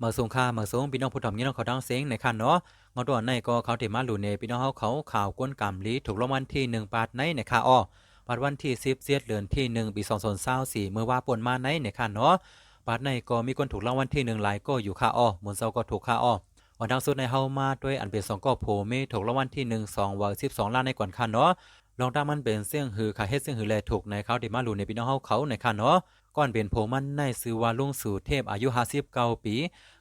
มาส่งค่ามาส่งพี่น้องผู้ทำยี่น้องเขาดังเสียงในคันเนาะเงาตัวในก็เขาติมาหลุเนพี่น้องเขาข่าวก้นกำลีถูกรางวัลที่1ปาดในค่ะอ้อปาดวันที่10เดือนที่1ปี2024เมื่อว่าป่นมาในค่ะเนาะปาดในก็มีคนถูกรางวัลที่1หลายก็อยู่ค่ะอ้อหมุนเซาก็ถูกค่ะอ้อวันดังสุดในเฮามาด้วยอันเป็น2ก็โผเมถูกรางวัลที่1 2วั12ล้านในก่อนค่ะเนาะลองตามมันเป็นเสียงหือค่ะเฮ็ดเสียงหือแลถูกในเขาติมาหลุในพี่น้องเขาในค่ะเนาะก่อนเป็นโผมันในซื้อว่าลุงสู่เทพอายุ59ปี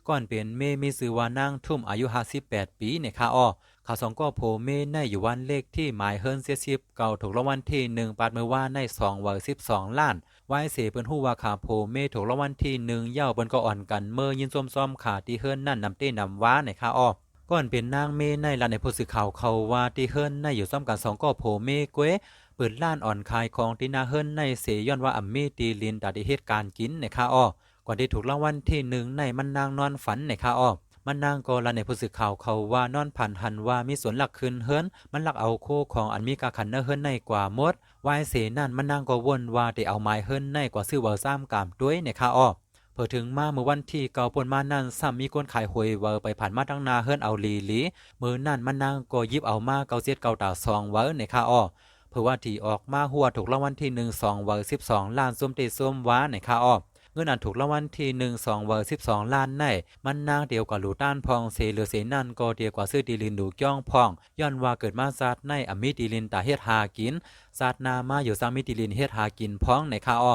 ก่อนเป็นเมมีซื้อว่านางทุ่มอายุ58ปีในค่ะอ้อข่าว2ก็โผเมในอยู่วันเลขที่หมายเฮิรนเสีย10เก่าถูกรางวัลที่1ปาดมือว่าใน2วั12ล้านไว้เสเปิ้นฮู้ว่าขาโผเมถูกรางวัลที่1เย้าเปิ้นก็อ่อนกันเมื่อยินซ้อมๆขาที่เฮิรนนั่นนำเต้นำว้าในค่ะอ้อก่อนเป็นนางเมในลานในผู้สื่อข่าวเขาว่าที่เฮิรนในอยู่ซ้อมกัน2ก็โผเมกวยเปิดล้านอ่อนคายของที่นาเฮิรนในเสย้อนว่าอัมเมตีลินตาได้เหตุการณ์กินในค่ะอ้อก่อนที่ถูกรางวัลที่1ในมันนางนอนฝันในค่ะอ้อมันนางก็ลานในผู้สื่อข่าวเขาว่านอนผ่านหันว่ามีสวนหลักคืนเฮิรนมันลักเอาโคของอันมีกาขันเนเฮิรนในกว่าหมดวายเสนั่นมันนางก็วนว่าได้เอาไม้เฮิรนในกว่าซื้อเวาซ้ำกามด้วยในค่ะอ้อเพื่อถึงมาเมื่อวันที่เก่าปนมานั่นซ้ำมีคนขายหวยเวอไปผ่านมาตั้งนาเฮิรนเอาลีมือนั่นมันนางก็ยิบเอามาเกาเสียดเกาตาซองเวอในค่ะอ้อเพื่อว่าที่ออกมาหัวถูกรางวัลที่1 2เวอ12ล้านส้มเตส้มว้าในค่ะอ้อเงินอันถูกรางวัลที่1 2เวอ12ล้านในมันนางเดียวกับหลูต้านพองเสเหลือเสนั่นก็เดียวกว่าซื้อดีลินดูจ้องพองย้อนว่าเกิดมาซาดในอมิดีลินตาเฮ็ดหากินซาดนามาอยู่ซามิดีลินเฮ็ดหากินพ้องในค่ะอ้อ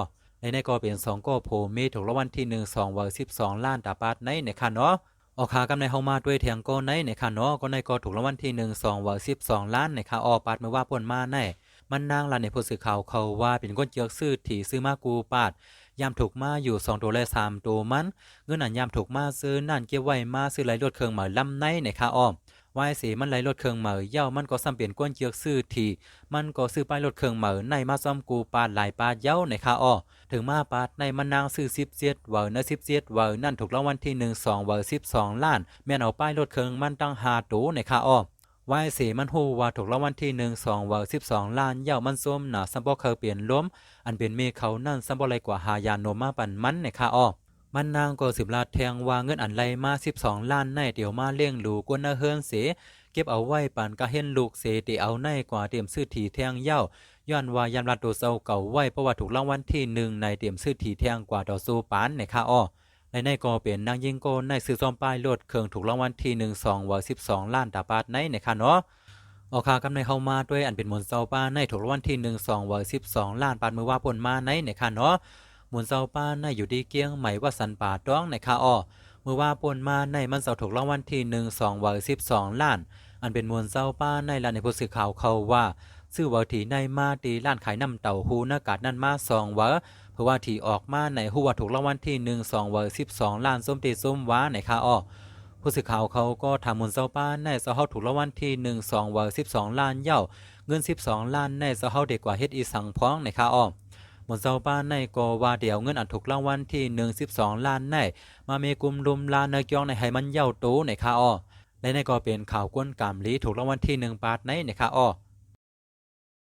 ในก็เป็น2ก็โผเมถูกรางวัลที่1 2เวอ12ล้านตาปาดในค่ะเนาะออกขากำในเฮามาด้วยเถียงก็ในค่ะเนาะก็ในก็ถูกรางวัลที่1 2เวอ12ล้านในค่ะอ้อปาดเมื่อว่าป่นมาในมันนางลานในผู้สื่อข่าวเขาว่าเป็นคนเจือกซื้อที่ซื้อมากูปาดยามถูกมาอยู่2ตัวและ3ตัวมันเงินอันยามถูกมาซื้อนั่นเก็บไว้มาซื้อไหลรถเครื่องหมายลำในค่ะอ้อวายสีมันไหลรถเครื่องหมายเย่ามันก็ซ้ำเปลี่ยนก้นเจือกซื้อที่มันก็ซื้อไปรถเครื่องหมายในมาซ่อมกูปาดหลายปาดเย้าในค่ะอ้อถึงมาปาดในมันนางซื้อ17เวอร์นะ17เวอร์นั่นถูกรางวัลที่1 2เวอร์12ล้านแม่นเอาป้ายรถเครื่องมันตั้ง5ตัวในค่ะอ้อวายเสมันฮู้ว่าถูกรางวัลที่1 2เวอร์12ล้านเย่ามันส้มหนาซัมบ่เคยเปลี่ยนล้มอันเป็นเมเขานั่นซัมบ่ไรกว่าหายาโนมาปั่นมันในค่ะอ้อมันนางก็10 ล้านแทงว่าเงินอันไรมา12ล้านในเดี๋ยวมาเลี้ยงลูกกวนเฮิรนเสเก็บเอาไว้ปั่นก็เห็นลูกเสติเอาในกว่าเตรียมซื้อที่แทงเย่าย้อนว่ายามรัดโดเซาเก่าไว้เพราะว่าถูกรางวัลที่1ในเตรียมซื้อที่แทงกว่าต่อสู้ปานในค่ะอ้อในก็เป็นนางยิงโกในซื้อซ่อมป้ายรถเครื่องถูกรางวัลที่1 2เวอร์12ล้านตาปาดในค่ะเนาะออกข่าวกำในเข้ามาด้วยอันเป็นหมุนเซาป้าในถูกรางวัลที่1 2เวอร์12ล้านปาดมือว่าป่นมาในค่ะเนาะหมุนเซาป้าในอยู่ดีเกียงใหม่ว่าสันป่าต้องในค่ะอ้อมือว่าป่นมาในมันเสาถูกรางวัลที่1 2เวอร์12ล้านอันเป็นมวลเซาป้าในลานในผู้สื่อข่าวเขาว่าซื้อว่าที่ในมาตีร้านขายน้ำเต่าหูหน้ากาดนั่นมา2เวอร์เพราะว่าที่ออกมาในหัวถูกรางวัลที่1 2เวอร์12ล้านส้มตีส้มว้าในค่ะอ้อผู้สื่อข่าวเขาก็ถามมวลเซาป้าในเซาเฮาถูกรางวัลที่1 2เวอร์12ล้านเย้าเงิน12ล้านในเซาเฮาเด็กกว่าเฮ็ดอีสังพ้องในค่ะอ้อหมดเซาป้าในก็ว่าเดี๋ยวเงินอันถูกรางวัลที่1 12ล้านในมาเมกุมลุมลานเนกยองในให้มันเย้าโตในค่ะอ้อและในก็เป็นข่าวก้นกามลีถูกรางวัลที่1ปาดในค่ะอ้อ